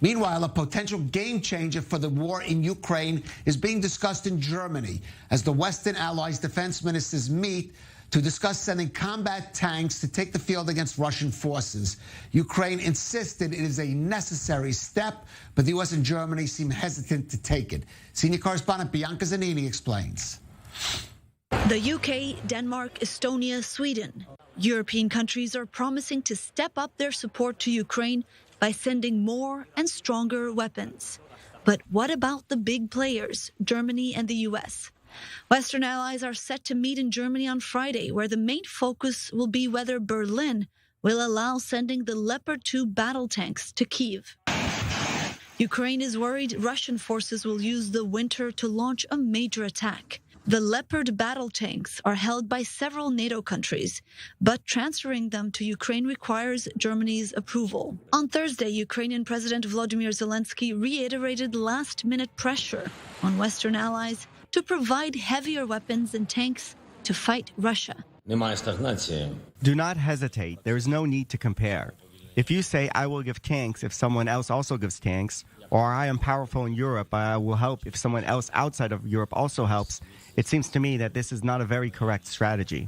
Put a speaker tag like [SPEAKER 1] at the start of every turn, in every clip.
[SPEAKER 1] Meanwhile, a potential game changer for the war in Ukraine is being discussed in Germany as the Western allies' defense ministers meet to discuss sending combat tanks to take the field against Russian forces. Ukraine insisted it is a necessary step, but the U.S. and Germany seem hesitant to take it. Senior correspondent Bianca Zanini explains.
[SPEAKER 2] The UK, Denmark, Estonia, Sweden. European countries are promising to step up their support to Ukraine by sending more and stronger weapons. But what about the big players, Germany and the US? Western allies are set to meet in Germany on Friday, where the main focus will be whether Berlin will allow sending the Leopard 2 battle tanks to Kyiv. Ukraine is worried Russian forces will use the winter to launch a major attack. The Leopard battle tanks are held by several NATO countries, but transferring them to Ukraine requires Germany's approval. On Thursday, Ukrainian President Volodymyr Zelensky reiterated last-minute pressure on Western allies to provide heavier weapons and tanks to fight Russia.
[SPEAKER 3] Do not hesitate. There is no need to compare. If you say, I will give tanks if someone else also gives tanks, or I am powerful in Europe, I will help if someone else outside of Europe also helps, it seems to me that this is not a very correct strategy.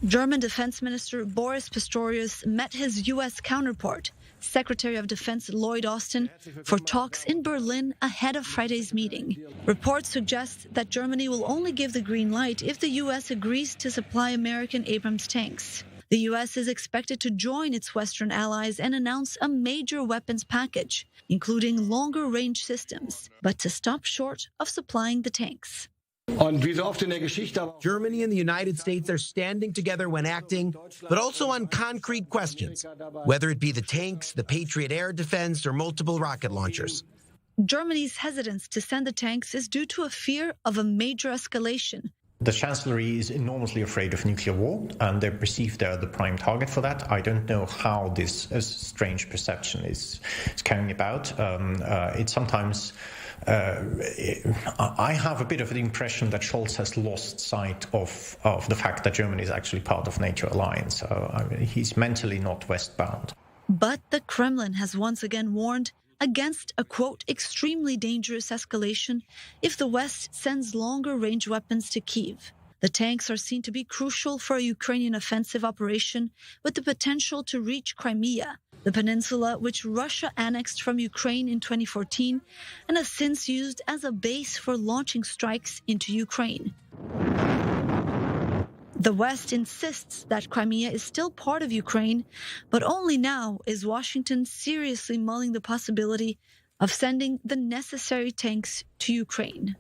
[SPEAKER 2] German Defense Minister Boris Pistorius met his U.S. counterpart, Secretary of Defense Lloyd Austin, for talks in Berlin ahead of Friday's meeting. Reports suggest that Germany will only give the green light if the U.S. agrees to supply American Abrams tanks. The U.S. is expected to join its Western allies and announce a major weapons package, including longer-range systems, but to stop short of supplying the tanks.
[SPEAKER 4] Germany and the United States are standing together when acting, but also on concrete questions, whether it be the tanks, the Patriot air defense, or multiple rocket launchers.
[SPEAKER 2] Germany's hesitance to send the tanks is due to a fear of a major escalation.
[SPEAKER 5] The Chancellery is enormously afraid of nuclear war, and they perceive they're the prime target for that. I don't know how this strange perception is carrying about. It's sometimes... I have a bit of the impression that Scholz has lost sight of the fact that Germany is actually part of NATO alliance. So he's mentally not westbound.
[SPEAKER 2] But the Kremlin has once again warned against a, quote, extremely dangerous escalation if the West sends longer-range weapons to Kyiv. The tanks are seen to be crucial for a Ukrainian offensive operation with the potential to reach Crimea, the peninsula which Russia annexed from Ukraine in 2014 and has since used as a base for launching strikes into Ukraine. The West insists that Crimea is still part of Ukraine, but only now is Washington seriously mulling the possibility of sending the necessary tanks to Ukraine.